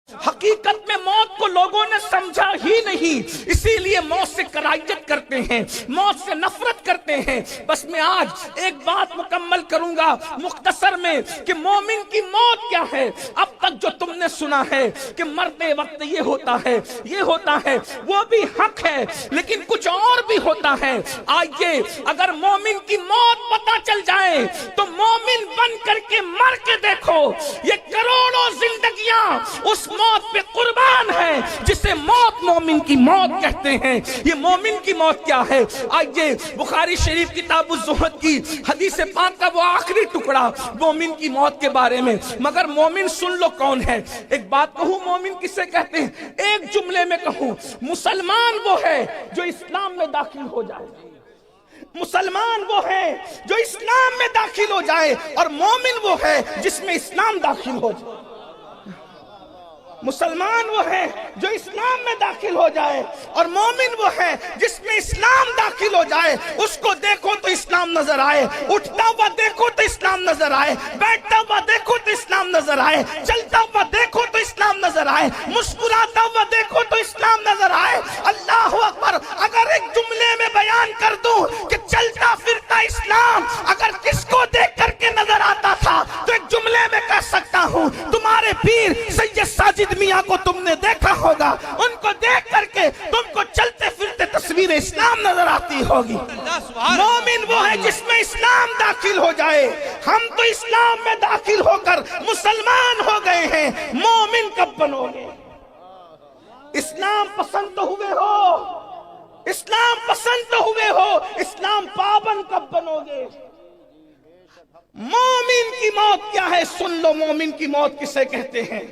حقیقت میں موت کو لوگوں نے سمجھا ہی نہیں، اسی لیے موت سے کراہیت کرتے ہیں، موت سے نفرت کرتے ہیں۔ بس میں آج ایک بات مکمل کروں گا مختصر میں کہ مومن کی موت کیا ہے۔ اب تک جو تم نے سنا ہے کہ مرتے وقت یہ ہوتا ہے یہ ہوتا ہے، وہ بھی حق ہے، لیکن کچھ اور بھی ہوتا ہے۔ آئیے اگر مومن کی موت پتہ چل جائے تو مومن بن کر کے مر کے دیکھو، یہ کروڑوں زندگیاں اس موت پہ قربان ہے جسے موت مومن کی موت کہتے ہیں۔ یہ مومن کی موت کیا ہے؟ آئیے بخاری شریف کتاب الزہد کی حدیث پاک کا وہ آخری ٹکڑا مومن کی موت کے بارے میں۔ مگر مومن سن لو کون ہے۔ ایک بات کہوں مومن کسے کہتے ہیں؟ ایک جملے میں کہوں، مسلمان وہ ہے جو اسلام میں داخل ہو جائے، مسلمان وہ ہے جو اسلام میں داخل ہو جائے، اور مومن وہ ہے جس میں اسلام داخل ہو جائے۔ مسلمان وہ ہے جو اسلام میں داخل ہو جائے، اور مومن وہ ہے جس میں اسلام داخل ہو جائے۔ اس کو دیکھو تو اسلام نظر آئے، اٹھتا ہوا دیکھو تو اسلام نظر آئے، بیٹھتا ہوا دیکھو تو اسلام نظر آئے، چلتا ہوا دیکھو تو اسلام نظر آئے، مسکراتا ہوا دیکھو تو اسلام نظر آئے۔ اللہ اکبر! اگر ایک جملے میں بیان کر دوں کہ چلتا پھرتا اسلام اگر کس کو دیکھ کر کے نظر آتا تھا تو ایک جملے میں کہہ سکتا ہوں، تمہارے پیر سید ساجد میاں کو تم نے دیکھا ہوگا، ان کو دیکھ کر کے تم کو چلتے پھرتے تصویر اسلام نظر آتی ہوگی۔ مومن وہ ہے جس میں اسلام داخل ہو جائے۔ ہم تو اسلام میں داخل ہو کر مسلمان ہو گئے ہیں، مومن کب بنو گے؟ اسلام پسند تو ہوئے ہو، اسلام پسند تو ہوئے ہو، اسلام پابند کب بنو گے؟ مومن کی موت کیا ہے؟ سن لو مومن کی موت کسے کہتے ہیں۔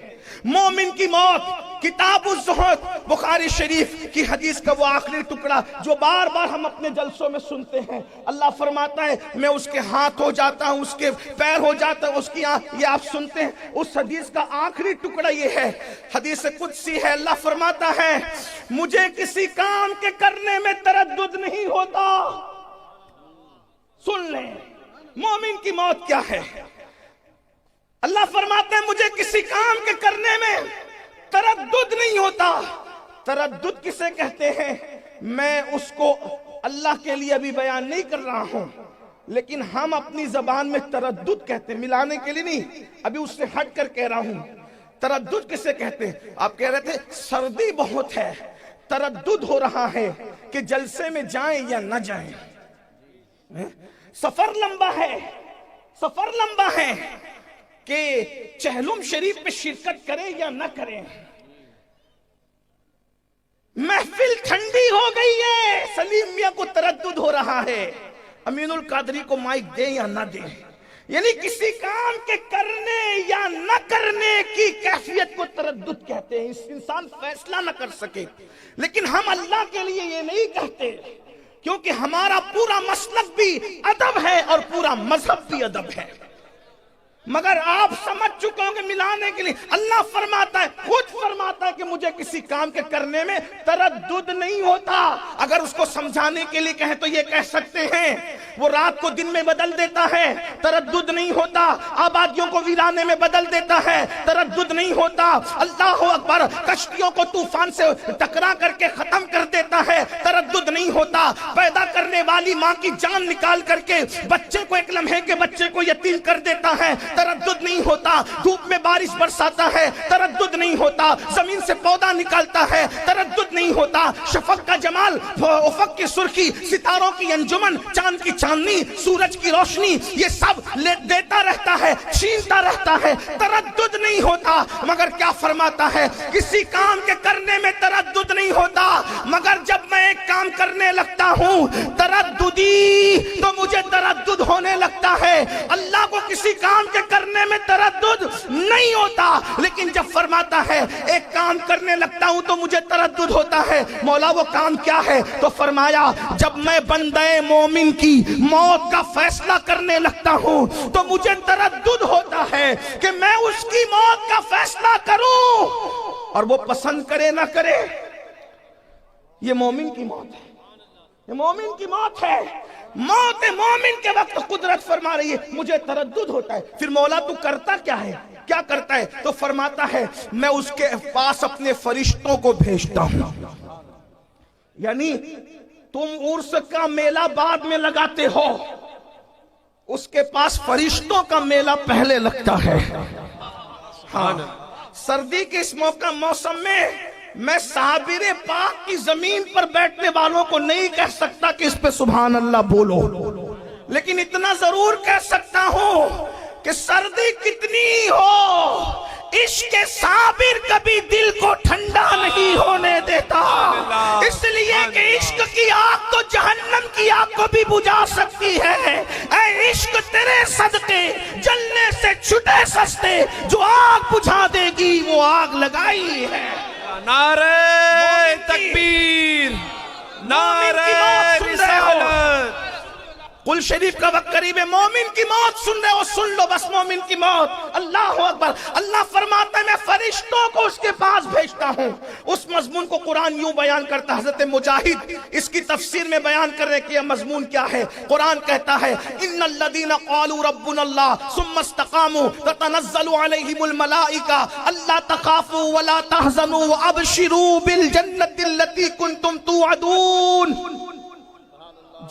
مومن کی موت کتاب الزہد بخاری شریف کی حدیث کا وہ آخری ٹکڑا جو بار بار ہم اپنے جلسوں میں سنتے ہیں۔ اللہ فرماتا ہے میں اس کے ہاتھ ہو جاتا ہوں، اس کے پیر ہو جاتا ہوں، اس کی آنکھ، یہ آپ سنتے ہیں۔ اس حدیث کا آخری ٹکڑا یہ ہے، حدیث قدسی ہے۔ اللہ فرماتا ہے مجھے کسی کام کے کرنے میں تردد نہیں ہوتا۔ سن لیں مومن کی موت کیا ہے۔ اللہ فرماتے ہیں مجھے کسی کام کے کرنے میں تردد نہیں ہوتا۔ تردد کسے کہتے ہیں؟ میں اس کو اللہ کے لیے ابھی بیان نہیں کر رہا ہوں، لیکن ہم اپنی زبان میں تردد کہتے ہیں، ملانے کے لیے نہیں، ابھی اس سے ہٹ کر کہہ رہا ہوں۔ تردد کسے کہتے ہیں؟ آپ کہہ رہے تھے سردی بہت ہے، تردد ہو رہا ہے کہ جلسے میں جائیں یا نہ جائیں، سفر لمبا ہے، سفر لمبا ہے کہ چہلم شریف پہ شرکت کریں یا نہ کریں، محفل ٹھنڈی ہو گئی ہے، سلیم میاں کو تردد ہو رہا ہے، امین القادری کو مائک دیں یا نہ دیں۔ یعنی کسی کام کے کرنے یا نہ کرنے کی کیفیت کو تردد کہتے ہیں، اس انسان فیصلہ نہ کر سکے۔ لیکن ہم اللہ کے لیے یہ نہیں کہتے، کیونکہ ہمارا پورا مسلک بھی ادب ہے اور پورا مذہب بھی ادب ہے۔ مگر آپ سمجھ چکے ہوں گے ملانے کے لیے اللہ فرماتا ہے، خود فرماتا ہے کہ مجھے کسی کام کے کرنے میں تردد نہیں ہوتا۔ اگر اس کو سمجھانے کے لیے کہیں تو یہ کہہ سکتے ہیں وہ رات کو دن میں بدل دیتا ہے، تردد نہیں ہوتا۔ آبادیوں کو ویرانے میں بدل دیتا ہے، تردد نہیں ہوتا۔ اللہ اکبر! کشتیوں کو طوفان سے ٹکرا کر کے ختم کر دیتا ہے، تردد نہیں ہوتا۔ پیدا کرنے والی ماں کی جان نکال کر کے بچے کو، ایک لمحے کے بچے کو یتیم کر دیتا ہے، تردد نہیں ہوتا۔ دھوپ میں بارش برساتا ہے، تردد نہیں ہوتا۔ زمین سے پودا نکالتا ہے، تردد نہیں ہوتا۔ شفق کا جمال، افق کی سرخی، ستاروں کی انجمن، چاند کی چاندنی، سورج کی روشنی، یہ سب دیتا رہتا ہے، چھینتا رہتا ہے، تردد نہیں ہوتا۔ مگر کیا فرماتا ہے؟ کسی کام کے کرنے میں تردد نہیں ہوتا، مگر جب میں ایک کام کرنے لگتا ہوں ترددی تو مجھے تردد ہونے لگتا ہے۔ اللہ کو کسی کام کے کرنے میں تردد نہیں ہوتا، لیکن جب فرماتا ہے ایک کام کرنے لگتا ہوں تو مجھے تردد ہوتا ہے۔ مولا وہ کام کیا ہے؟ تو فرمایا جب میں بندے مومن کی موت کا فیصلہ کرنے لگتا ہوں تو مجھے تردد ہوتا ہے کہ میں اس کی موت کا فیصلہ کروں، اور وہ پسند کرے نہ کرے۔ یہ مومن کی موت ہے، یہ مومن کی موت ہے۔ موت مومن کے وقت قدرت فرما رہی ہے مجھے تردد ہوتا ہے۔ پھر مولا تو کرتا کیا ہے؟ کیا کرتا ہے؟ تو فرماتا ہے میں اس کے پاس اپنے فرشتوں کو بھیجتا ہوں. یعنی تم عرس کا میلہ بعد میں لگاتے ہو، اس کے پاس فرشتوں کا میلہ پہلے لگتا ہے. ہاں، سردی کے اس موسم میں صابر پاک کی زمین پر بیٹھنے والوں کو نہیں کہہ سکتا کہ اس پہ سبحان اللہ بولو، لیکن اتنا ضرور کہہ سکتا ہوں کہ سردی کتنی ہو، عشق صابر کبھی دل کو ٹھنڈا نہیں ہونے دیتا، اس لیے کہ عشق کی آگ تو جہنم کی آگ کو بھی بجھا سکتی ہے. اے عشق تیرے صدقے جلنے سے چھٹے سستے، جو آگ بجھا دے گی وہ آگ لگائی ہے. نعرہ تکبیر، نعرہ رسالت. قل شریف کا وقت قریب ہے. مومن کی موت سن رہے ہو، سن لو بس مومن کی موت. اللہ اکبر. اللہ فرماتا ہے میں فرشتوں کو اس کے پاس بھیجتا ہوں. اس مضمون کو قرآن یوں بیان کرتا ہے. حضرت مجاہد اس کی تفسیر میں بیان کرنے کی مضمون کیا ہے؟ قرآن کہتا ہے ان الذین قالوا ربنا اللہ ثم استقاموا تتنزل علیہم الملائکہ الا تخافوا ولا تحزنوا وابشروا بالجنة التي کنتم توعدون.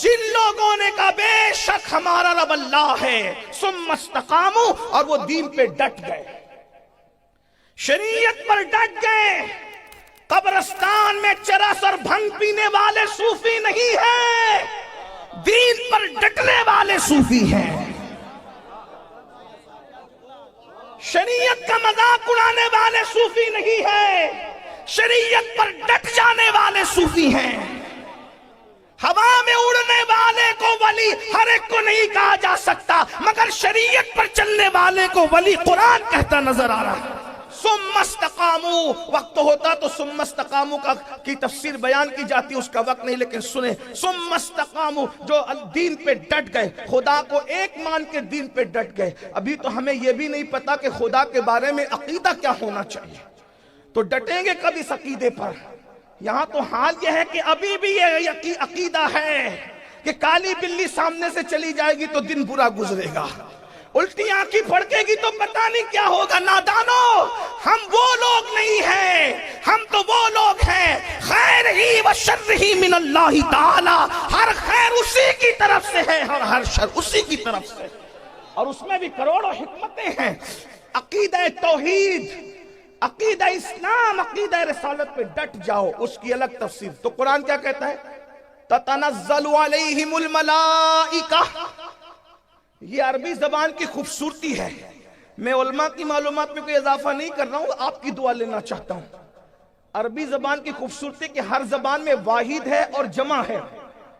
جن لوگوں نے کہا بے شک ہمارا رب اللہ ہے، ثم استقاموا، اور وہ دین پہ ڈٹ گئے، شریعت پر ڈٹ گئے. قبرستان میں چرس اور بھنگ پینے والے صوفی نہیں ہیں، دین پر ڈٹنے والے صوفی ہیں. شریعت کا مذاق اڑانے والے صوفی نہیں ہیں، شریعت پر ڈٹ جانے والے صوفی ہیں. ہوا میں اڑنے والے کو ولی ہر ایک کو نہیں کہا جا سکتا، مگر شریعت پر چلنے والے کو ولی قرآن کہتا نظر آ رہا ہے. ثم استقاموا، وقت ہوتا تو ثم استقاموا کی تفسیر بیان کی جاتی، اس کا وقت نہیں، لیکن سنیں ثم استقاموا، جو دین پہ ڈٹ گئے، خدا کو ایک مان کے دین پہ ڈٹ گئے. ابھی تو ہمیں یہ بھی نہیں پتا کہ خدا کے بارے میں عقیدہ کیا ہونا چاہیے، تو ڈٹیں گے کب اس عقیدے پر؟ یہاں تو حال یہ ہے کہ ابھی بھی یہ عقیدہ ہے کہ کالی بلی سامنے سے چلی جائے گی تو دن برا گزرے گا، الٹی آنکھی پھڑکے گی تو پتہ نہیں کیا ہوگا. نادانو، ہم وہ لوگ نہیں ہیں، ہم تو وہ لوگ ہیں خیر ہی و شر ہی من اللہ تعالی، ہر خیر اسی کی طرف سے ہے اور ہر شر اسی کی طرف سے، اور اس میں بھی کروڑوں حکمتیں ہیں. عقیدہ توحید، عقیدہ اسلام، عقیدہ رسالت پہ ڈٹ جاؤ، اس کی الگ تفسیر. تو قرآن کیا کہتا ہے؟ تتنزل علیہم الملائکہ. یہ عربی زبان کی خوبصورتی ہے. میں علماء کی معلومات میں کوئی اضافہ نہیں کر رہا ہوں، آپ کی دعا لینا چاہتا ہوں. عربی زبان کی خوبصورتی کہ ہر زبان میں واحد ہے اور جمع ہے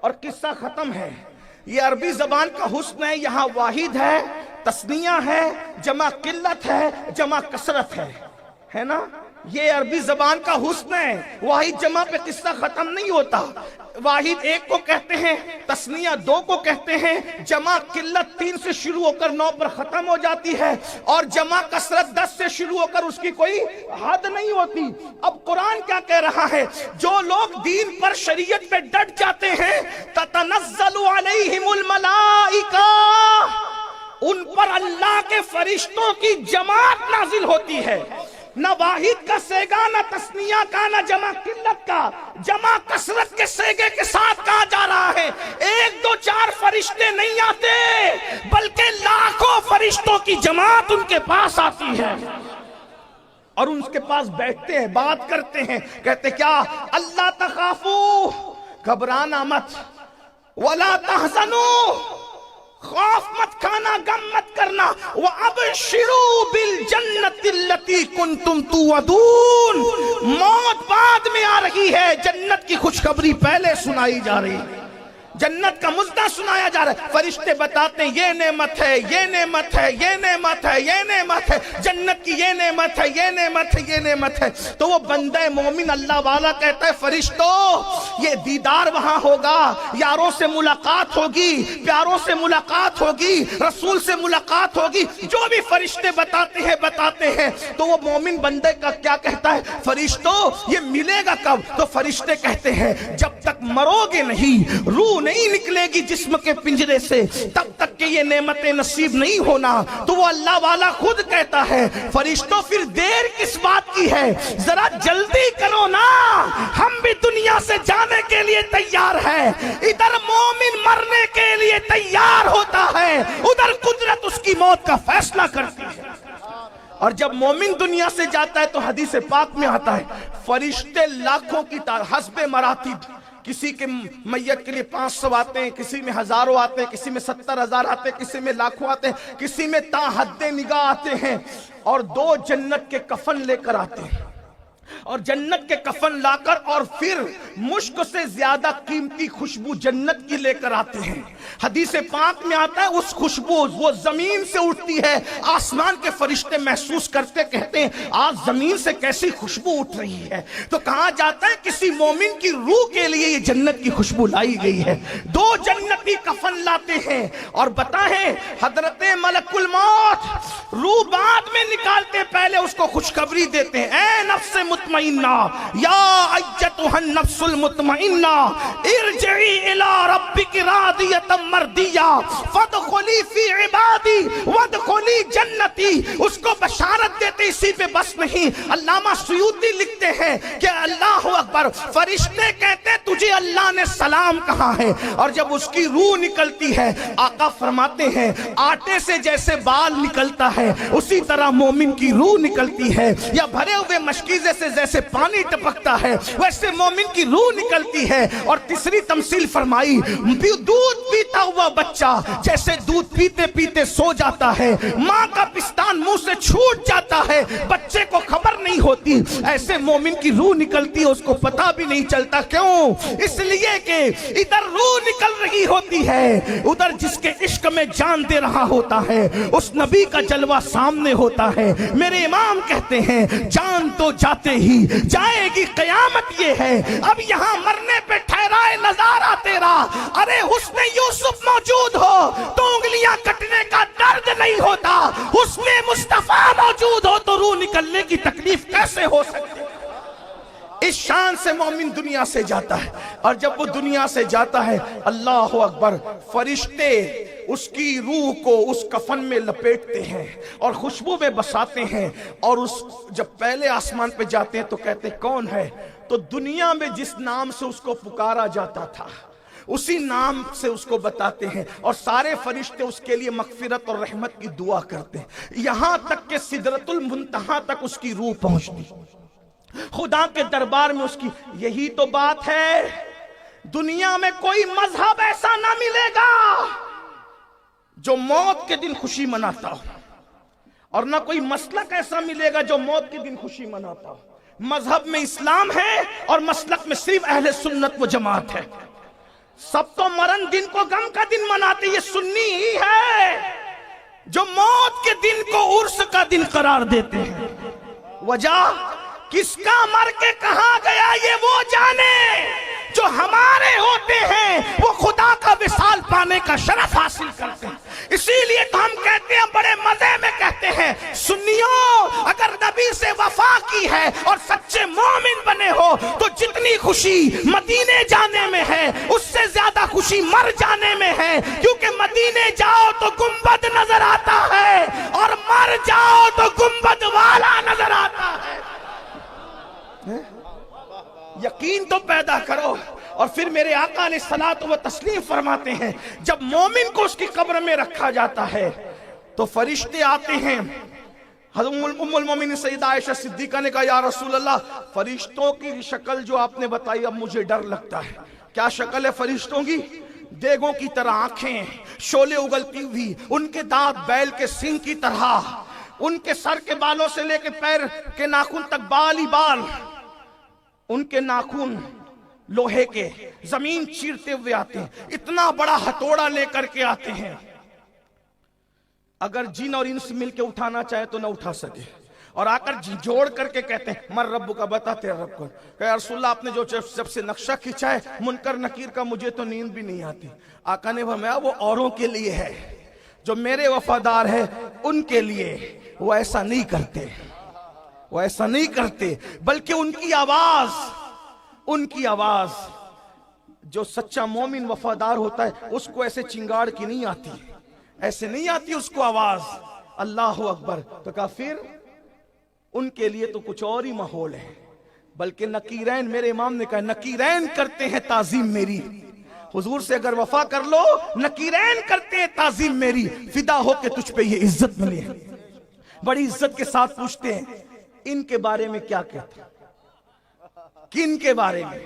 اور قصہ ختم ہے. یہ عربی زبان کا حسن ہے، یہاں واحد ہے، تثنیہ ہے، جمع قلت ہے، جمع کثرت ہے نا. یہ عربی زبان کا حسن ہے. واحد جمع پہ قصہ ختم نہیں ہوتا. واحد ایک کو کہتے ہیں، تثنیہ دو کو کہتے ہیں، جمع قلت 3 سے شروع ہو کر 9 پر ختم ہو جاتی ہے، اور جمع کثرت 10 سے شروع ہو کر اس کی کوئی حد نہیں ہوتی. اب قرآن کیا کہہ رہا ہے؟ جو لوگ دین پر شریعت پہ ڈٹ جاتے ہیں، تتنزل علیہم الملائکہ، ان پر اللہ کے فرشتوں کی جماعت نازل ہوتی ہے. نہ واحد کا سیگا، نہ تثنیہ کا، نہ جمع قلت کا، جمع کثرت کے سیگے کے ساتھ کہا جا رہا ہے. 1 2 4 فرشتے نہیں آتے، بلکہ لاکھوں فرشتوں کی جماعت ان کے پاس آتی ہے، اور ان کے پاس بیٹھتے ہیں، بات کرتے ہیں. کہتے کیا؟ اللہ تخافو، گھبرانا مت، ولا تحزنو، خوف مت کھانا، غم مت کرنا، وَأَبْشِرُوا بِالْجَنَّةِ الَّتِي كُنْتُمْ تُوعَدُونَ. موت بعد میں آ رہی ہے، جنت کی خوشخبری پہلے سنائی جا رہی ہے، جنت کا مزدہ سنایا جا رہا ہے. فرشتے بتاتے ہیں یہ نعمت ہے، یہ نعمت ہے، یہ نعمت ہے، یہ نعمت ہے، جنت کی یہ نعمت ہے، یہ نعمت ہے، یہ نعمت ہے. تو وہ بندہ مومن اللہ والا کہتا ہے فرشتوں یہ دیدار وہاں ہوگا، یاروں سے ملاقات ہوگی، پیاروں سے ملاقات ہوگی، رسول سے ملاقات ہوگی. جو بھی فرشتے بتاتے ہیں تو وہ مومن بندے کا کیا کہتا ہے؟ فرشتوں یہ ملے گا کب؟ تو فرشتے کہتے ہیں جب تک مرو گے نہیں، روح نہیں نکلے گی جسم کے پنجرے سے تب تک کہ یہ نعمتیں نصیب نہیں ہونا. تو وہ اللہ والا خود کہتا ہے فرشتوں پھر دیر کس بات کی ہے, ذرا جلدی کرو نا, ہم بھی دنیا سے جانے کے لیے تیار ہیں. ادھر مومن مرنے کے لیے تیار ہوتا ہے, ادھر قدرت اس کی موت کا فیصلہ کرتی ہے. اور جب مومن دنیا سے جاتا ہے تو حدیث پاک میں آتا ہے فرشتے لاکھوں کی حسب مراتب, کسی کے میت کے لیے 500 آتے ہیں, کسی میں ہزاروں آتے ہیں, کسی میں 70,000 آتے ہیں, کسی میں لاکھوں آتے ہیں, کسی میں تا حد نگاہ آتے ہیں, اور 2 جنت کے کفن لے کر آتے ہیں, اور جنت کے کفن لا کر اور پھر مشک سے زیادہ قیمتی خوشبو جنت کی لے کر آتے ہیں. حدیث پاک میں آتا ہے اس خوشبو وہ زمین سے اٹھتی ہے, آسمان کے فرشتے محسوس کرتے کہتے ہیں آج زمین سے کیسی خوشبو اٹھ رہی ہے. تو کہا جاتا ہے کسی مومن کی روح کے لیے یہ جنت کی خوشبو لائی گئی ہے. 2 جنتی کفن لاتے ہیں اور بتائیں حضرت ملک الموت روح بعد میں نکالتے, پہلے اس کو خوشخبری دیتے ہیں اے نفس مطمئنہ یا ایتھا النفس المطمئنہ ارجعی الی ربک راضیۃ مرضیہ فادخلی فی عبادی وادخلی جنتی. اس کو بشارت دیتے, اسی پہ بس نہیں. علامہ سیوطی لکھتے ہیں کہ اللہ اکبر, فرشتے کہتے تجھے اللہ نے سلام کہا ہے, اور جب اس کی روح نکلتی ہے آقا فرماتے ہیں آٹے سے جیسے بال نکلتا ہے اسی طرح مومن کی روح نکلتی ہے, یا بھرے ہوئے مشکیزے سے جیسے پانی ٹپکتا ہے ویسے مومن کی روح نکلتی ہے. اور تیسری تمثیل فرمائی دودھ پیتا ہوا بچہ جیسے دودھ پیتے پیتے سو جاتا ہے, ماں کا پستان منہ سے چھوٹ جاتا ہے, بچے کو خبر نہیں ہوتی, ایسے مومن کی روح نکلتی ہے, اس کو پتا بھی نہیں چلتا. کیوں؟ اس لیے کہ ادھر روح نکل رہی ہوتی ہے, ادھر جس کے عشق میں جان دے رہا ہوتا ہے اس نبی کا جلوہ سامنے ہوتا ہے. میرے امام کہتے ہیں جان تو جاتے ہی جائے گی قیامت یہ ہے, اب یہاں مرنے پہ ٹھہرائے نظارہ تیرا. ارے حسن یوسف موجود ہو تو انگلیاں کٹنے کا درد نہیں ہوتا, حسن مصطفیٰ موجود ہو تو روح نکلنے کی تکلیف کیسے ہو سکتی. اس شان سے مومن دنیا سے جاتا ہے, اور جب وہ دنیا سے جاتا ہے اللہ اکبر فرشتے اس کی روح کو اس کفن میں لپیٹتے ہیں اور خوشبو میں بساتے ہیں, اور اس جب پہلے آسمان پہ جاتے ہیں تو کہتے کون ہے, تو دنیا میں جس نام سے اس کو پکارا جاتا تھا اسی نام سے اس کو بتاتے ہیں, اور سارے فرشتے اس کے لیے مغفرت اور رحمت کی دعا کرتے ہیں, یہاں تک کہ سدرۃ المنتہا تک اس کی روح پہنچتی. خدا کے دربار میں اس کی. یہی تو بات ہے, دنیا میں کوئی مذہب ایسا نہ ملے گا جو موت کے دن خوشی مناتا ہو, اور نہ کوئی مسلک ایسا ملے گا جو موت کے دن خوشی مناتا ہو. مذہب میں اسلام ہے اور مسلک میں صرف اہل سنت و جماعت ہے. سب تو مرن دن کو غم کا دن مناتے, یہ سنی ہی ہے جو موت کے دن کو عرس کا دن قرار دیتے ہیں. وجہ کس کا مر کے کہاں گیا یہ وہ جانے, جو ہمارے ہوتے ہیں وہ خدا کا وصال پانے کا شرف حاصل کرتے ہیں. اسی لیے تو ہم کہتے ہیں, بڑے مزے میں کہتے ہیں, سنیوں اگر نبی سے وفا کی ہے اور سچے مومن بنے ہو تو جتنی خوشی مدینے جانے میں ہے اس سے زیادہ خوشی مر جانے میں ہے, کیونکہ مدینے جاؤ تو گنبد نظر آتا ہے اور مر جاؤ تو گنبد والا نظر آتا ہے. یقین تو پیدا کرو. اور پھر میرے آقا علیہ الصلوۃ و تسلیم فرماتے ہیں جب مومن کو اس کی قبر میں رکھا جاتا ہے تو فرشتے آتے ہیں. حضرت ام المومنین سیدہ عائشہ صدیقہ نے کہا یا رسول اللہ, فرشتوں کی شکل جو آپ نے بتائی اب مجھے ڈر لگتا ہے. کیا شکل ہے فرشتوں کی؟ دیگوں کی طرح آنکھیں, شعلے اگلتی ہوئی, ان کے دانت بیل کے سینگ کی طرح, ان کے سر کے بالوں سے لے کے پیر کے ناخن تک بال ہی بال, ان کے ناخن لوہے کے زمین چیرتے ہوئے آتے ہیں, اتنا بڑا ہتھوڑا لے کر کے آتے ہیں. اگر جن اور انس مل کے اٹھانا چاہے تو نہ اٹھا سکے, اور آ کر جوڑ کر کے کہتے ہیں مر رب کا, بتا تیرا رب کو. کہ یا رسول اللہ آپ نے جو جب سے نقشہ کھینچا ہے منکر نکیر کا مجھے تو نیند بھی نہیں آتی. آقا نے فرمایا وہ اوروں کے لیے ہے, جو میرے وفادار ہے ان کے لیے. وہ ایسا نہیں کرتے, وہ ایسا نہیں کرتے, بلکہ ان کی آواز جو سچا مومن وفادار ہوتا ہے اس کو ایسے چنگاڑ کی نہیں آتی، ایسے نہیں آتی اس کو آواز اللہ اکبر. تو کافر ان کے لیے تو کچھ اور ہی ماحول ہے. بلکہ نکیرین، میرے امام نے کہا نکیرین کرتے ہیں تعظیم میری. حضور سے اگر وفا کر لو، نکیرین کرتے ہیں تعظیم میری، فدا ہو کے تجھ پہ یہ عزت ملے. بڑی عزت کے ساتھ پوچھتے ہیں ان کے بارے میں کیا کہتے، کن کے بارے میں؟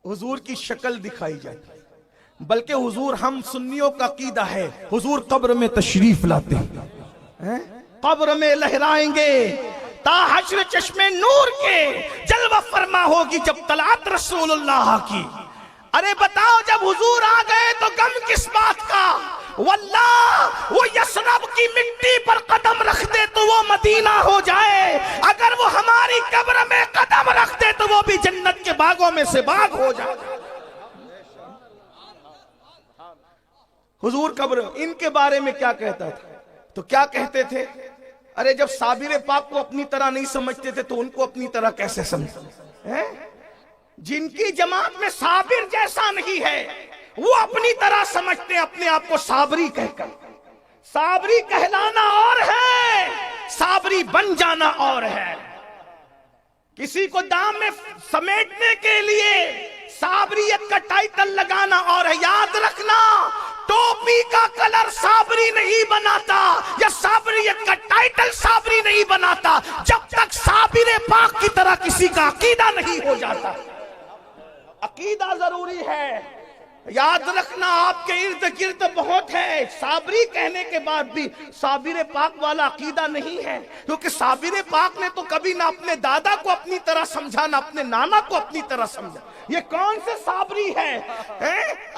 حضور کی شکل دکھائی جاتی. بلکہ حضور، ہم سنیوں کا عقیدہ ہے حضور قبر میں تشریف لاتے ہیں، قبر میں لہرائیں گے تا حشر چشمے نور کے جلوہ فرما ہوگی جب طلعت رسول اللہ کی. ارے بتاؤ جب حضور آ گئے تو غم کس بات کا؟ واللہ وہ یثرب کی مٹی پر قدم رکھ دے تو وہ مدینہ ہو جائے، اگر وہ ہماری قبر میں قدم رکھ دے تو وہ بھی جنت کے باغوں میں سے باغ ہو جائے. حضور قبر ان کے بارے میں کیا کہتا تھا؟ تو کیا کہتے تھے؟ ارے جب صابر پاک کو اپنی طرح نہیں سمجھتے تھے تو ان کو اپنی طرح کیسے سمجھتے؟ جن کی جماعت میں صابر جیسا نہیں ہے وہ اپنی طرح سمجھتے ہیں اپنے آپ کو صابری کہہ کر. صابری کہلانا اور ہے، صابری بن جانا اور ہے. کسی کو دام میں سمیٹنے کے لیے صابریت کا ٹائٹل لگانا اور ہے. یاد رکھنا ٹوپی کا کلر صابری نہیں بناتا یا صابریت کا ٹائٹل صابری نہیں بناتا جب تک صابر پاک کی طرح کسی کا عقیدہ نہیں ہو جاتا. عقیدہ ضروری ہے. یاد رکھنا آپ کے ارد گرد بہت ہے صابری کہنے کے بعد بھی صابر پاک والا عقیدہ نہیں ہے، کیونکہ صابر پاک نے تو کبھی نہ اپنے دادا کو اپنی طرح سمجھا نہ اپنے نانا کو اپنی طرح سمجھا. یہ کون سے صابری ہے؟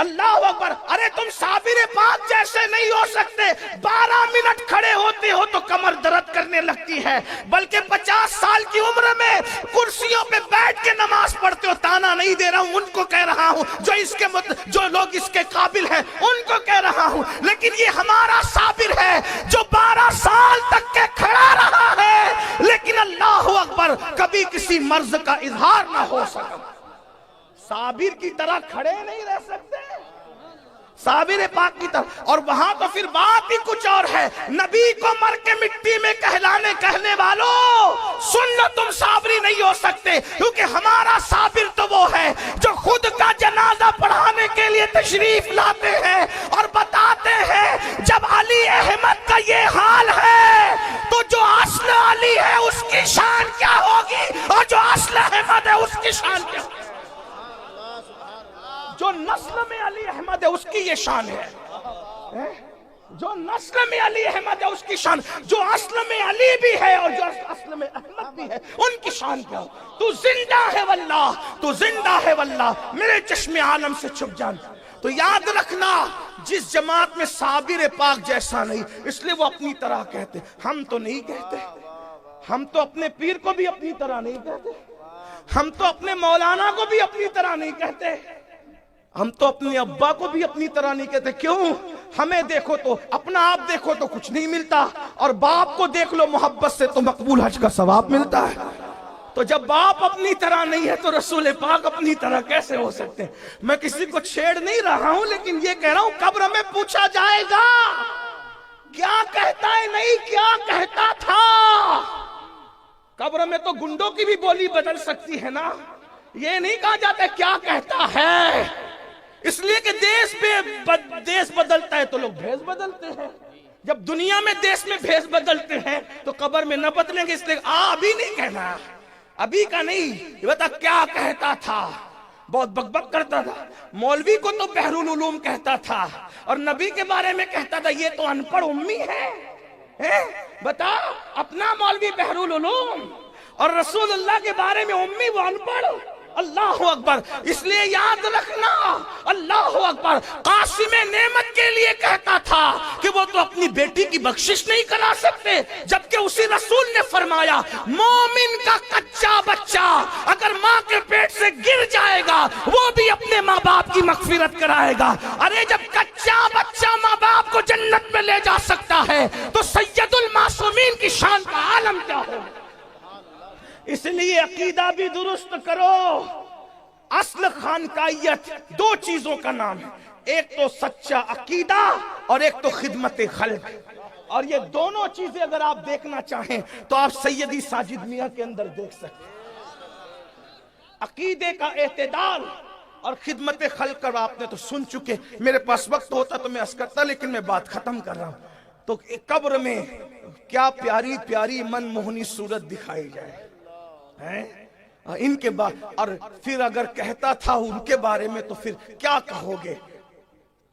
اللہ اکبر. ارے تم صابر پاک جیسے نہیں ہو سکتے. 12 منٹ کھڑے ہوتے ہو تو کمر درد کرنے لگتی ہے، بلکہ 50 سال کی عمر میں کرسیوں پہ بیٹھ کے نماز پڑھتے ہو. تانا نہیں دے رہا ہوں، ان کو کہہ رہا ہوں جو لوگ اس کے قابل ہیں ان کو کہہ رہا ہوں. لیکن یہ ہمارا صابر ہے جو 12 سال تک کے کھڑا رہا ہے لیکن اللہ اکبر کبھی کسی مرض کا اظہار نہ ہو سکا. صابر کی طرح کھڑے نہیں رہ سکتے، صابر پاک کی طرح. اور وہاں تو پھر بات ہی کچھ اور ہے. نبی کو مر کے مٹی میں کہنے والوں سن لو، تم صابری نہیں ہو سکتے، کیونکہ ہمارا صابر تو وہ ہے جو خود کا جنازہ پڑھانے کے لیے تشریف لاتے ہیں اور بتاتے ہیں جب علی احمد کا یہ حال ہے تو جو اصل علی ہے اس کی شان کیا ہوگی اور جو اصل احمد ہے اس کی شان کیا ہوگی. جو نسل میں علی احمد ہے اس کی یہ شان ہے، جو نسل میں علی احمد ہے اس کی شان، جو اصل میں علی بھی ہے اور جو اصل میں احمد بھی ہے ان کی شان کیا ہو. تو زندہ ہے واللہ، تو زندہ ہے واللہ، میرے چشم عالم سے چھپ جان. تو یاد رکھنا جس جماعت میں صابر پاک جیسا نہیں، اس لیے وہ اپنی طرح کہتے. ہم تو نہیں کہتے، ہم تو اپنے پیر کو بھی اپنی طرح نہیں کہتے، ہم تو اپنے مولانا کو بھی اپنی طرح نہیں کہتے، ہم تو اپنے ابا کو بھی اپنی طرح نہیں کہتے. کیوں؟ ہمیں دیکھو تو اپنا آپ دیکھو تو کچھ نہیں ملتا، اور باپ کو دیکھ لو محبت سے تو مقبول حج کا ثواب ملتا ہے. تو جب باپ اپنی طرح نہیں ہے تو رسول پاک اپنی طرح کیسے ہو سکتے ہیں؟ میں کسی کو چھیڑ نہیں رہا ہوں، لیکن یہ کہہ رہا ہوں قبر میں پوچھا جائے گا کیا کہتا ہے، نہیں کیا کہتا تھا. قبر میں تو گنڈوں کی بھی بولی بدل سکتی ہے نا. یہ نہیں کہا جاتا کیا کہتا ہے، اس لیے کہ دیس بدلتا ہے تو لوگ بھیس بدلتے ہیں. جب دنیا میں دیس میں بھیس بدلتے ہیں تو قبر میں نہ بدلیں گے، اس لیے ابھی نہیں کہنا، ابھی کا نہیں. یہ بتا کیا کہتا تھا. بہت بک بک کرتا تھا. مولوی کو تو بحر العلوم کہتا تھا اور نبی کے بارے میں کہتا تھا یہ تو ان پڑھ امی ہے. بتا اپنا مولوی بحر العلوم اور رسول اللہ کے بارے میں امی وہ ان پڑھ. اللہ اکبر. اس لیے یاد رکھنا اللہ اکبر قاسم نعمت کے لیے کہتا تھا کہ وہ تو اپنی بیٹی کی بخشش نہیں کرا سکتے، جبکہ اسی رسول نے فرمایا مومن کا کچا بچہ اگر ماں کے پیٹ سے گر جائے گا وہ بھی اپنے ماں باپ کی مغفرت کرائے گا. ارے جب کچا بچہ ماں باپ کو جنت میں لے جا سکتا ہے تو سید المعصومین کی شان کا عالم کیا ہو. اس لیے عقیدہ بھی درست کرو، اصل خانقاہیت دو چیزوں کا نام ہے، ایک تو سچا عقیدہ اور ایک تو خدمت خلق. اور یہ دونوں چیزیں اگر آپ دیکھنا چاہیں تو آپ سیدی ساجد میاں کے اندر دیکھ سکتے ہیں. عقیدے کا اعتدال اور خدمت خلق کا آپ نے تو سن چکے. میرے پاس وقت ہوتا تو میں عرض کرتا، لیکن میں بات ختم کر رہا ہوں. تو قبر میں کیا پیاری پیاری من موہنی صورت دکھائی جائے ان کے بعد، اور پھر اگر کہتا تھا ان کے بارے میں تو پھر کیا کہو گے؟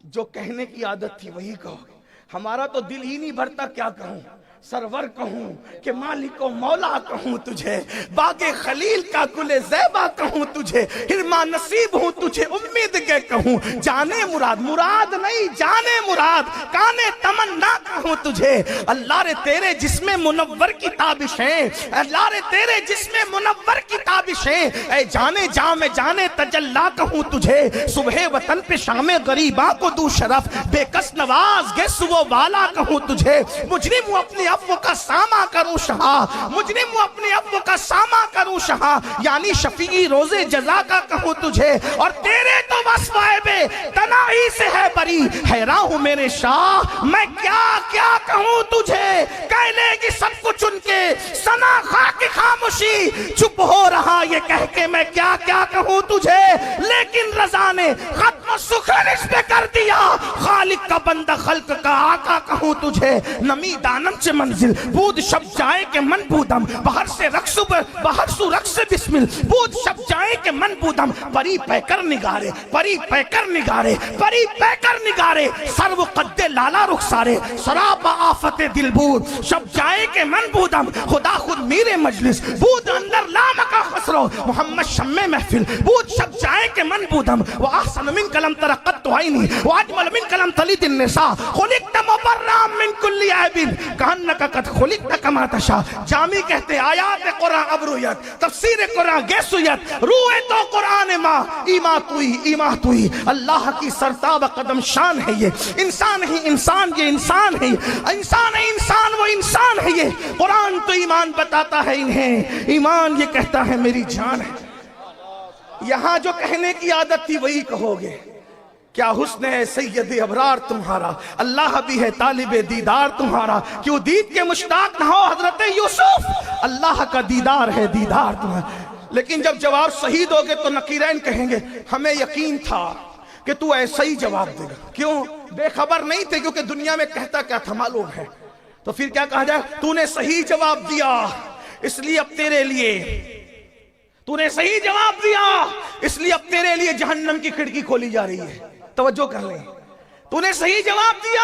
جو کہنے کی عادت تھی وہی کہو گے. ہمارا تو دل ہی نہیں بھرتا کیا کہوں، سرور کہوں کہ مالک و مولا کہوں تجھے، باغ خلیل کا گل زیبا کہوں تجھے، ہرما نصیب ہوں تجھے امید کے کہوں، جانے مراد مراد نہیں جانے مراد، کانے تمنا کہوں تجھے. اللہ رے تیرے جسم منور کی تابشیں، اللہ رے تیرے جسم منور کی تابشیں، اے جانے جاں میں جانے تجلا کہوں تجھے. صبح وطن پہ شام غریباں کو دو شرف، بے کس نواز گے سو والا کہوں تجھے. مجرم ہوں اپنی افو کا ساما کروں شہا، مجرم ہوں اپنی افو کا ساما کروں شہا، یعنی شفیعی روز جزا کا کہوں تجھے. اور تیرے تو وصفائے بے تنائی سے ہے بری، حیران ہوں میرے شاہ میں کیا کیا کہوں تجھے. کہہ لے گی سب کچھ ان کے سنا خاک خاموشی، چپ ہو رہا یہ کہہ کے میں کیا کیا کہوں تجھے. لیکن رضا نے ختم سخن اس پہ کر دیا، خالق کا بندہ خلق کا آقا کہوں تجھے. نمی دانم سے منزل بود شب جائے کہ من بودم، بہر سے رقص بہر سو رقص بسمل بود شب جائے کہ من بودم. پری پیکر نگارے پری پیکر نگارے پری پیکر نگارے، سرو قد لالا رخسارے سراب آفت دل بود شب جائے کہ من بودم. خدا خود میرے مجلس بود اندر لام کا خسرو، محمد شمع محفل بود شب جائے کہ من بودم. وَأَحْسَنُ مِنْ کَلَمْ تَرَقَّتْ عَيْنِي وَأَجْمَلُ مِنْ کَلَمْ تَلِدِ النِّسَاء خُلِقْتَ مُبَرًّا مِنْ كُلِّ عَيْبٍ كَأَنَّكَ قَدْ خُلِقْتَ كَمَا تَشَاءُ. جامی کہتے آیات قرآن ابرویت، تفسیر قرآن گیسویت، روح تو قرآن ماں ایمہ توئی. اللہ کی سرتاب قدم شان ہے یہ، انسان ہی انسان یہ انسان ہے، انسان ہے انسان وہ انسان ہے یہ. قرآن تو ایمان بتاتا ہے انہیں، ایمان یہ کہتا ہے میری جان ہے. یہاں جو کہنے کی عادت تھی وہی کہو گے. کیا حسن ہے سید ابرار تمہارا، اللہ بھی ہے طالب دیدار تمہارا. کیوں دید کے مشتاق نہ ہو حضرت یوسف، اللہ کا دیدار ہے دیدار تمہارا. لیکن جب جواب صحیح دو گے تو نقیرین کہیں گے ہمیں یقین تھا کہ تو ایسا ہی جواب دے گا. کیوں؟ بے خبر نہیں تھے، کیونکہ دنیا میں کہتا کیا تھا معلوم ہے. تو پھر کیا کہا جائے؟ تو نے صحیح جواب دیا اس لیے اب تیرے لیے، تو نے صحیح جواب دیا اس لیے اب تیرے لیے جہنم کی کھڑکی کھولی جا رہی ہے. توجہ کر لیں، تو نے صحیح جواب دیا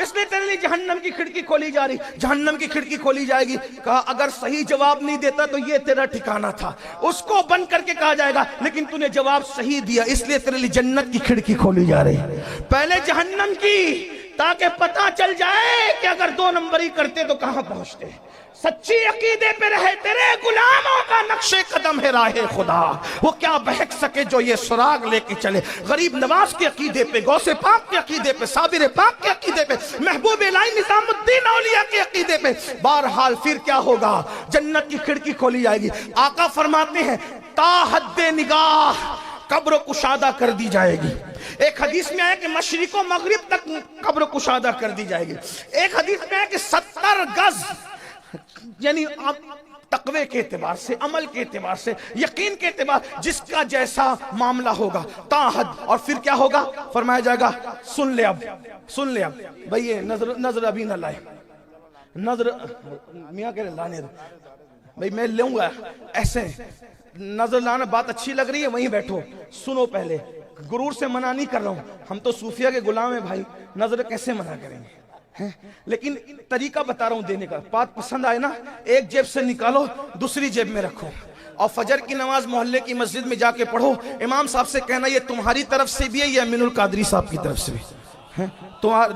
اس لیے تیرے لیے جہنم کی کھڑکی کھولی جا رہی، جہنم کی کھڑکی کھولی جائے گی. کہا اگر صحیح جواب نہیں دیتا تو یہ تیرا ٹھکانہ تھا، اس کو بند کر کے کہا جائے گا لیکن تو نے جواب صحیح دیا اس لیے تیرے لیے جنت کی کھڑکی کھولی جا رہی. پہلے جہنم کی، تاکہ پتہ چل جائے کہ اگر دو نمبری کرتے تو کہاں پہنچتے. سچی عقیدے پہ رہے تیرے غلاموں کا نقش قدم ہے راہ خدا، وہ کیا بہک سکے جو یہ سراغ لے کے چلے. غریب نواز کے عقیدے پہ، غوث پاک کے عقیدے پہ، صابر پاک کے عقیدے پہ، محبوب الہی نظام الدین اولیاء کے عقیدے پہ. بہرحال پھر کیا ہوگا؟ جنت کی کھڑکی کھولی جائے گی. آقا فرماتے ہیں تا حد نگاہ قبر کشادہ کر دی جائے گی. ایک حدیث میں آیا کہ مشرق و مغرب تک قبر کشادہ کر دی جائے گی. ایک حدیث میں آیا کہ 70 گز، یعنی تقوی کے اعتبار سے، عمل کے اعتبار سے، یقین کے اعتبار، جس کا جیسا معاملہ ہوگا تا حد. اور پھر کیا ہوگا؟ فرمایا جائے گا سن لے اب، سن لے اب بھئی یہ نظر ابھی نہ لائے، نظر میاں کہہ رہے لانے دو بھئی میں لوں گا ایسے. نظر لانا بات اچھی لگ رہی ہے وہیں بیٹھو، سنو پہلے. غرور سے منع نہیں کر رہا ہوں، ہم تو صوفیہ کے غلام ہیں بھائی، نظر کیسے منع کریں گے. لیکن طریقہ بتا رہا ہوں دینے کا. بات پسند آئے نا، ایک جیب سے نکالو دوسری جیب میں رکھو، اور فجر کی نماز محلے کی مسجد میں جا کے پڑھو. امام صاحب سے کہنا یہ تمہاری طرف سے بھی ہے یہ امین القادری صاحب کی طرف سے بھی،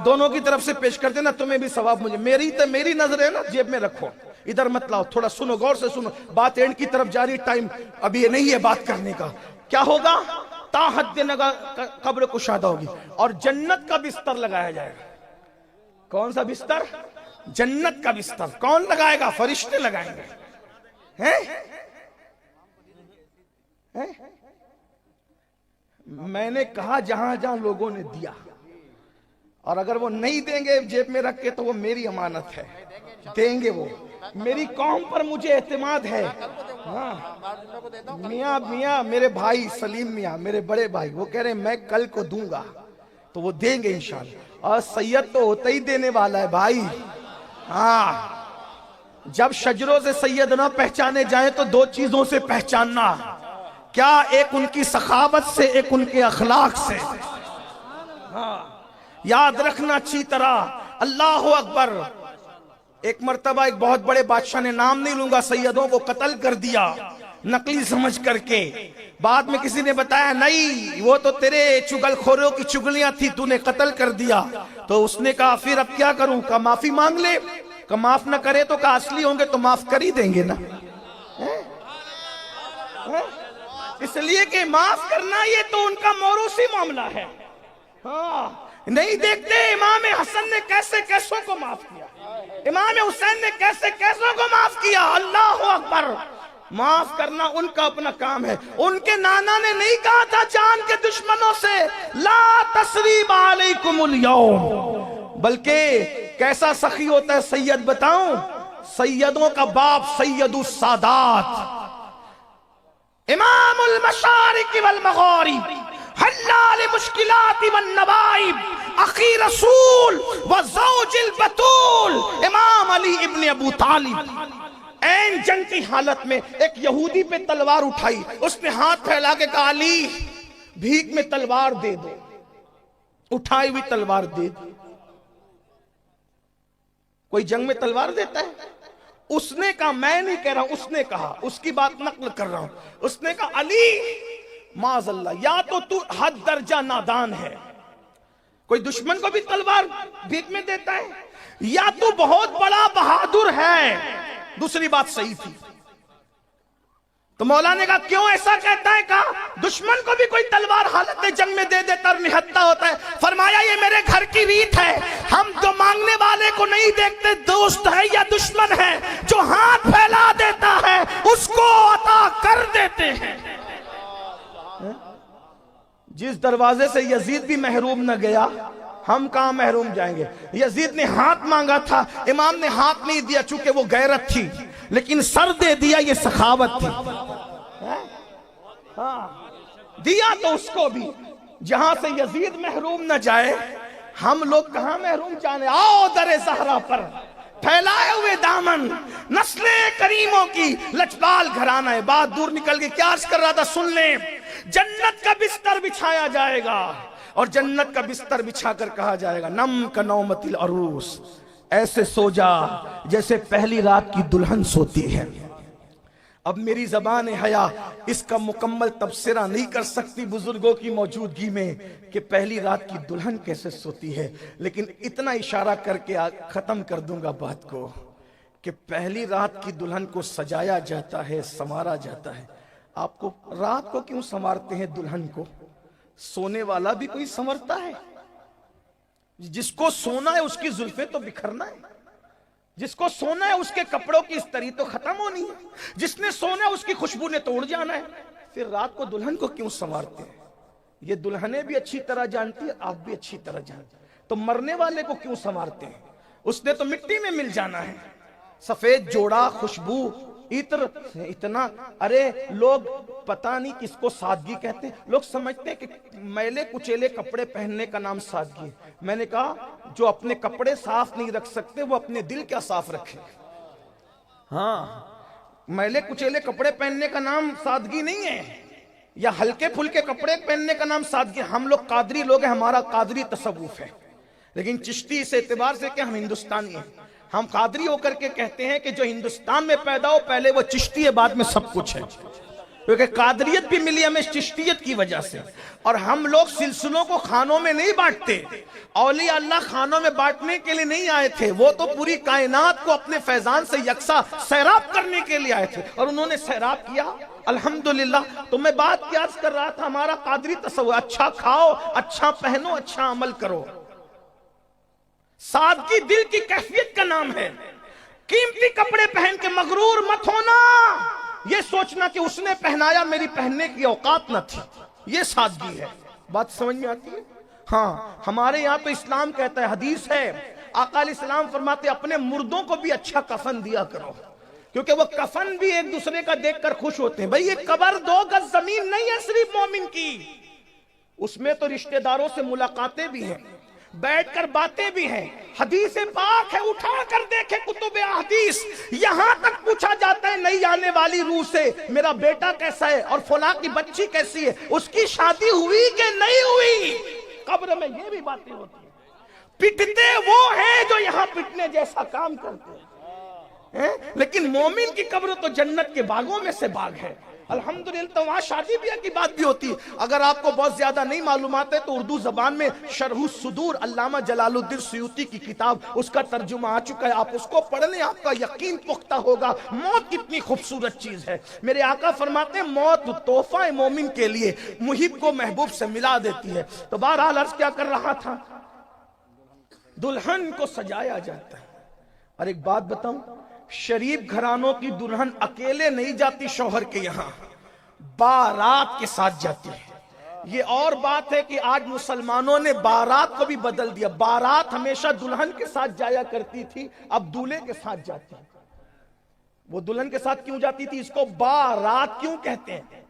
دونوں کی طرف سے پیش کر دینا، تمہیں بھی ثواب مجھے. میری نظر ہے نا جیب میں رکھو، ادھر مت لاؤ. تھوڑا سنو، غور سے سنو، بات اینڈ کی طرف جاری، ٹائم ابھی یہ نہیں ہے بات کرنے کا. کیا ہوگا؟ تا حد قبر کشادہ ہوگی اور جنت کا بستر لگایا جائے گا. کون سا بستر؟ جنت کا بستر. کون لگائے گا؟ فرشتے لگائیں گے. میں نے کہا جہاں جہاں لوگوں نے دیا، اور اگر وہ نہیں دیں گے جیب میں رکھ کے تو وہ میری امانت ہے، دیں گے وہ، میری قوم پر مجھے اعتماد ہے۔ ہاں میاں میرے بھائی سلیم میاں، میرے بڑے بھائی، وہ کہہ رہے ہیں میں کل کو دوں گا، تو وہ دیں گے انشاءاللہ۔ اور سید تو ہوتا ہی دینے والا ہے بھائی۔ ہاں جب شجروں سے سید نہ پہچانے جائیں تو دو چیزوں سے پہچاننا، کیا؟ ایک ان کی سخاوت سے، ایک ان کے اخلاق سے۔ ہاں یاد رکھنا اچھی طرح۔ اللہ اکبر۔ ایک مرتبہ ایک بہت بڑے بادشاہ نے، نام نہیں لوں گا، سیدوں کو قتل کر دیا نقلی سمجھ کر کے۔ بعد میں کسی نے بتایا نہیں وہ تو تیرے چگل خوروں کی چگلیاں تھی، تو نے قتل کر دیا۔ تو اس نے کہا پھر اب کیا کروں؟ کہا معافی مانگ لے۔ کہ معاف نہ کرے تو کہا اصلی ہوں گے تو معاف کر ہی دیں گے نا۔ اس لیے کہ معاف کرنا یہ تو ان کا موروثی معاملہ ہے۔ ہاں نہیں دیکھتے امام حسن نے کیسے کیسوں کو معاف کیا، امام حسین نے کیسے کیسوں کو معاف کیا۔ اللہ اکبر۔ معاف کرنا ان کا اپنا کام ہے۔ ان کے نانا نے نہیں کہا تھا جان کے دشمنوں سے لا تثریب علیکم اليوم، بلکہ کیسا سخی ہوتا ہے سید بتاؤں؟ سیدوں کا باپ سید السادات، امام المشارق والمغارب، حلال مشکلات والنوائب، اخی رسول وزوج البتول، امام علی ابن ابو طالب۔ این جنگ کی حالت میں ایک یہودی پہ تلوار اٹھائی، اس نے ہاتھ پھیلا کے کہا علی بھیک میں تلوار دے دو، اٹھائی ہوئی تلوار دے دو۔ کوئی جنگ میں تلوار دیتا ہے؟ اس نے کہا، میں نہیں کہہ رہا ہوں، اس نے کہا، اس کی بات نقل کر رہا ہوں، اس نے کہا علی معاذ اللہ، یا تو حد درجہ نادان ہے، کوئی دشمن کو بھی تلوار بھیک میں دیتا ہے، یا تو بہت بڑا بہادر ہے۔ دوسری بات صحیح تھی۔ تو مولا نے کہا کیوں ایسا کہتا ہے؟ کہا دشمن کو بھی کوئی تلوار حالت جنگ میں دے دیتا اور نہتا ہوتا ہے۔ فرمایا یہ میرے گھر کی ریت ہے، ہم جو مانگنے والے کو نہیں دیکھتے دوست ہے یا دشمن ہے، جو ہاتھ پھیلا دیتا ہے اس کو عطا کر دیتے ہیں۔ جس دروازے سے یزید بھی محروم نہ گیا، ہم کہاں محروم جائیں گے؟ یزید نے ہاتھ مانگا تھا، امام نے ہاتھ نہیں دیا چونکہ وہ غیرت تھی، لیکن سر دے دیا، یہ سخاوت تھی۔ ہاں دیا تو اس کو بھی، جہاں سے یزید محروم نہ جائے ہم لوگ کہاں محروم جانے۔ آؤ در زہرا پر پھیلائے ہوئے دامن، نسل کریموں کی لجپال گھرانہ ہے۔ بات دور نکل گئی، کیا عرض کر رہا تھا سن لیں۔ جنت کا بستر بچھایا جائے گا، اور جنت کا بستر بچھا کر کہا جائے گا نم کا نومت العروس، ایسے سو جا جیسے پہلی رات کی دلہن سوتی ہے۔ اب میری زبان حیا اس کا مکمل تبصرہ نہیں کر سکتی بزرگوں کی موجودگی میں کہ پہلی رات کی دلہن کیسے سوتی ہے، لیکن اتنا اشارہ کر کے ختم کر دوں گا بات کو کہ پہلی رات کی دلہن کو سجایا جاتا ہے، سنوارا جاتا ہے۔ آپ کو رات کو کیوں سنوارتے ہیں دلہن کو؟ سونے والا بھی کوئی سنورتا ہے؟ جس کو سونا ہے اس کی زلفیں تو بکھرنا ہے، جس کو سونا ہے اس کے کپڑوں کی استری تو ختم ہونی ہے، جس نے سونا ہے اس کی خوشبو نے توڑ جانا ہے۔ پھر رات کو دلہن کو کیوں سنوارتے ہیں؟ یہ دلہنیں بھی اچھی طرح جانتی ہے، آپ بھی اچھی طرح جانتے ہیں۔ تو مرنے والے کو کیوں سنوارتے ہیں؟ اس نے تو مٹی میں مل جانا ہے۔ سفید جوڑا، خوشبو، عطر، اتنا، ارے لوگ پتہ نہیں کس کو سادگی کہتے ہیں۔ لوگ سمجھتے ہیں کہ میلے کچیلے کپڑے پہننے کا نام سادگی ہے۔ میں نے کہا جو اپنے کپڑے صاف نہیں رکھ سکتے وہ اپنے دل کیا صاف رکھے۔ ہاں میلے کچیلے کپڑے پہننے کا نام سادگی نہیں ہے، یا ہلکے پھلکے کپڑے پہننے کا نام سادگی۔ ہم لوگ قادری لوگ ہیں، ہمارا قادری تصوف ہے، لیکن چشتی اس اعتبار سے کہ ہم ہندوستانی ہیں، ہم قادری ہو کر کے کہتے ہیں کہ جو ہندوستان میں پیدا ہو پہلے وہ چشتی ہے، بعد میں سب کچھ ہے، کیونکہ قادریت بھی ملی ہمیں چشتیت کی وجہ سے۔ اور ہم لوگ سلسلوں کو خانوں میں نہیں بانٹتے، اولیاء اللہ خانوں میں بانٹنے کے لیے نہیں آئے تھے، وہ تو پوری کائنات کو اپنے فیضان سے یکساں سیراب کرنے کے لیے آئے تھے، اور انہوں نے سیراب کیا الحمدللہ۔ تو میں بات کیا عرض کر رہا تھا، ہمارا قادری تصور، اچھا کھاؤ، اچھا پہنو، اچھا عمل کرو۔ سادگی دل کی کیفیت کا نام ہے۔ قیمتی کپڑے پہن کے مغرور مت ہونا، یہ سوچنا کہ اس نے پہنایا میری پہننے کی اوقات نہ تھی، یہ سادگی ہے۔ بات سمجھ میں آتی ہے؟ ہاں ہمارے یہاں تو اسلام کہتا ہے، حدیث ہے، آقا علیہ السلام فرماتے اپنے مردوں کو بھی اچھا کفن دیا کرو، کیونکہ وہ کفن بھی ایک دوسرے کا دیکھ کر خوش ہوتے ہیں۔ بھئی یہ قبر 2 گز زمین نہیں ہے صرف مومن کی، اس میں تو رشتہ داروں سے ملاقاتیں بھی ہیں، بیٹھ کر باتیں بھی ہیں، حدیث پاک ہے، اٹھا کر دیکھے کتب احادیث، یہاں تک پوچھا جاتا ہے نئی آنے والی روح سے میرا بیٹا کیسا ہے اور فلاں کی بچی کیسی ہے، اس کی شادی ہوئی کہ نہیں ہوئی۔ قبر میں یہ بھی باتیں ہوتی ہیں۔ پٹتے وہ ہیں جو یہاں پٹنے جیسا کام کرتے ہیں، لیکن مومن کی قبر تو جنت کے باغوں میں سے باغ ہے، الحمدللہ۔ تو وہاں شادی بیاہ کی بات بھی ہوتی ہے۔ اگر آپ کو بہت زیادہ نہیں معلومات ہے تو اردو زبان میں شرح الصدور علامہ جلال الدین سیوطی کی کتاب، اس کا ترجمہ آ چکا ہے، آپ اس کو پڑھ لیں، آپ کا یقین پختہ ہوگا موت کتنی خوبصورت چیز ہے۔ میرے آقا فرماتے ہیں موت تحفہ مومن کے لیے محب کو محبوب سے ملا دیتی ہے۔ تو بہرحال عرض کیا کر رہا تھا، دلہن کو سجایا جاتا ہے۔ اور ایک بات بتاؤں، شریف گھرانوں کی دلہن اکیلے نہیں جاتی شوہر کے یہاں، بارات کے ساتھ جاتی ہے۔ یہ اور بات ہے کہ آج مسلمانوں نے بارات کو بھی بدل دیا، بارات ہمیشہ دلہن کے ساتھ جایا کرتی تھی، اب دولہے کے ساتھ جاتی ہے۔ وہ دلہن کے ساتھ کیوں جاتی تھی، اس کو بارات کیوں کہتے ہیں؟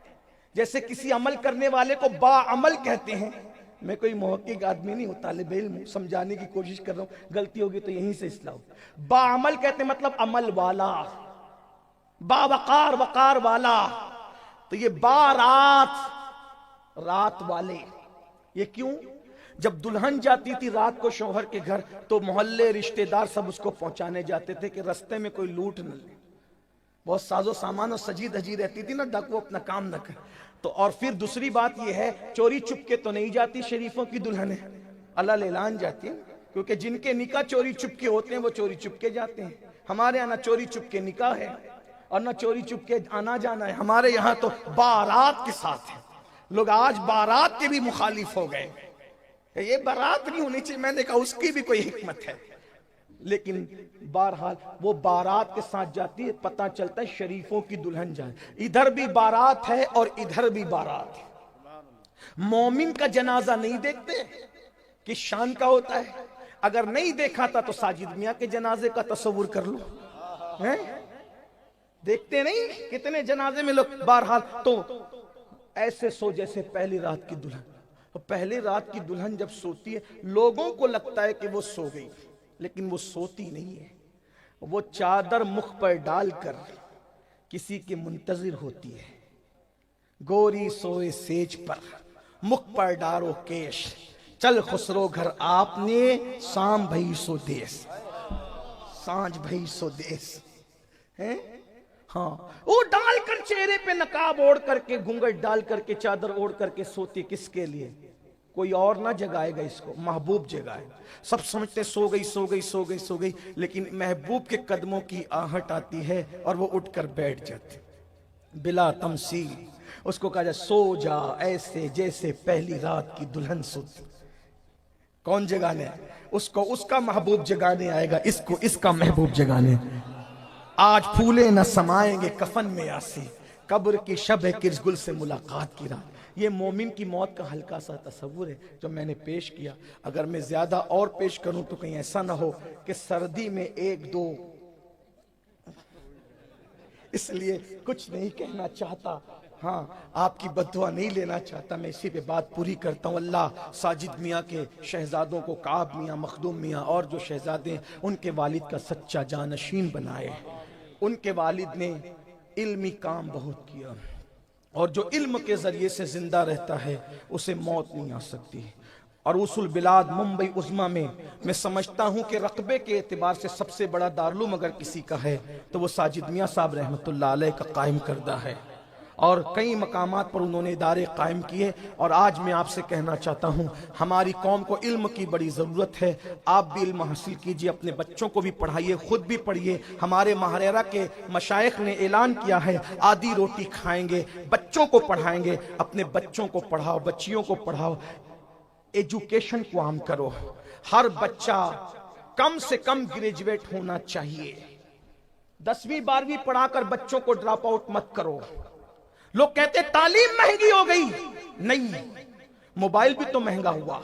جیسے کسی عمل کرنے والے کو با عمل کہتے ہیں۔ میں کوئی محقق آدمی نہیں ہوں، طالب علم ہوں، سمجھانے کی کوشش کر رہا ہوں، غلطی ہوگی تو یہیں سے اصلاح ہو۔ با عمل کہتے ہیں مطلب عمل والا، با وقار وقار والا۔ تو یہ بارات رات والے، یہ کیوں؟ جب دلہن جاتی تھی رات کو شوہر کے گھر تو محلے رشتہ دار سب اس کو پہنچانے جاتے تھے کہ رستے میں کوئی لوٹ نہ لے۔ بہت ساز و سامان اور سجی دھجی رہتی تھی نا، ڈاکو اپنا کام نہ کر۔ تو اور پھر دوسری بات یہ ہے، چوری چپ کے تو نہیں جاتی شریفوں کی دلہنیں، اللہ اعلان جاتی ہیں، کیونکہ جن کے نکاح چوری چپ کے ہوتے ہیں وہ چوری چپ کے جاتے ہیں۔ ہمارے یہاں نہ چوری چپ کے نکاح ہے اور نہ چوری چپ کے آنا جانا ہے، ہمارے یہاں تو بارات کے ساتھ ہے۔ لوگ آج بارات کے بھی مخالف ہو گئے، یہ بارات نہیں ہونی چاہیے، میں نے کہا اس کی بھی کوئی حکمت ہے، لیکن بہرحال وہ بارات کے ساتھ جاتی ہے، پتہ چلتا ہے شریفوں کی دلہن جائے۔ ادھر بھی بارات ہے اور ادھر بھی بارات ہے۔ مومن کا جنازہ نہیں دیکھتے، کس شان کا ہوتا ہے؟ اگر نہیں دیکھا تھا تو ساجد میاں کے جنازے کا تصور کر لو، دیکھتے نہیں کتنے جنازے میں لوگ۔ بہرحال تو ایسے سو جیسے پہلی رات کی دلہن، پہلی رات کی دلہن جب سوتی ہے لوگوں کو لگتا ہے کہ وہ سو گئی، لیکن وہ سوتی نہیں ہے، وہ چادر مخ پر ڈال کر کسی کے منتظر ہوتی ہے۔ گوری سوئے سیج پر مخ پر ڈارو کیش، چل خسرو گھر آپ نے سام بھئی سو دیس، سانج بھئی سو دیس۔ ہاں وہ ڈال کر چہرے پہ نقاب اوڑھ کر کے، گھونگھٹ ڈال کر کے، چادر اوڑھ کر کے سوتی، کس کے لیے؟ کوئی اور نہ جگائے گا اس کو، محبوب جگائے۔ سب سمجھتے سو گئی سو گئی سو گئی سو گئی، لیکن محبوب کے قدموں کی آہٹ آتی ہے اور وہ اٹھ کر بیٹھ جاتے بلا تمثیل۔ اس کو کہا جائے سو جا ایسے جیسے پہلی رات کی دلہن سوتی۔ کون جگانے؟ اس کو اس کا محبوب جگانے آئے گا، اس کو اس کا محبوب جگانے۔ آج پھولے نہ سمائیں گے کفن میں آسی، قبر کی شب ہے کرس گل سے ملاقات کی رات۔ یہ مومن کی موت کا ہلکا سا تصور ہے جو میں نے پیش کیا۔ اگر میں زیادہ اور پیش کروں تو کہیں ایسا نہ ہو کہ سردی میں ایک دو، اس لیے کچھ نہیں کہنا چاہتا، ہاں آپ کی بددعا نہیں لینا چاہتا، میں اسی پہ بات پوری کرتا ہوں۔ اللہ ساجد میاں کے شہزادوں کو، کعب میاں، مخدوم میاں اور جو شہزادے ہیں ان کے والد کا سچا جانشین بنائے۔ ان کے والد نے علمی کام بہت کیا، اور جو علم کے ذریعے سے زندہ رہتا ہے اسے موت نہیں آ سکتی۔ اور اصول بلاد ممبئی عظمیٰ میں سمجھتا ہوں کہ رقبے کے اعتبار سے سب سے بڑا دارالعلوم اگر کسی کا ہے تو وہ ساجد میاں صاحب رحمۃ اللہ علیہ کا قائم کردہ ہے، اور کئی مقامات پر انہوں نے ادارے قائم کیے۔ اور آج میں آپ سے کہنا چاہتا ہوں ہماری قوم کو علم کی بڑی ضرورت ہے، آپ بھی علم حاصل کیجئے، اپنے بچوں کو بھی پڑھائیے، خود بھی پڑھیے۔ ہمارے ماہریرہ کے مشائخ نے اعلان کیا ہے آدھی روٹی کھائیں گے، بچوں کو پڑھائیں گے، اپنے بچوں کو پڑھاؤ، بچیوں کو پڑھاؤ، ایجوکیشن کو عام کرو۔ ہر بچہ کم سے کم گریجویٹ ہونا چاہیے، 10ویں 12ویں پڑھا کر بچوں کو ڈراپ آؤٹ مت کرو۔ لوگ کہتے تعلیم مہنگی ہو گئی، نہیں، موبائل بھی تو مہنگا ہوا.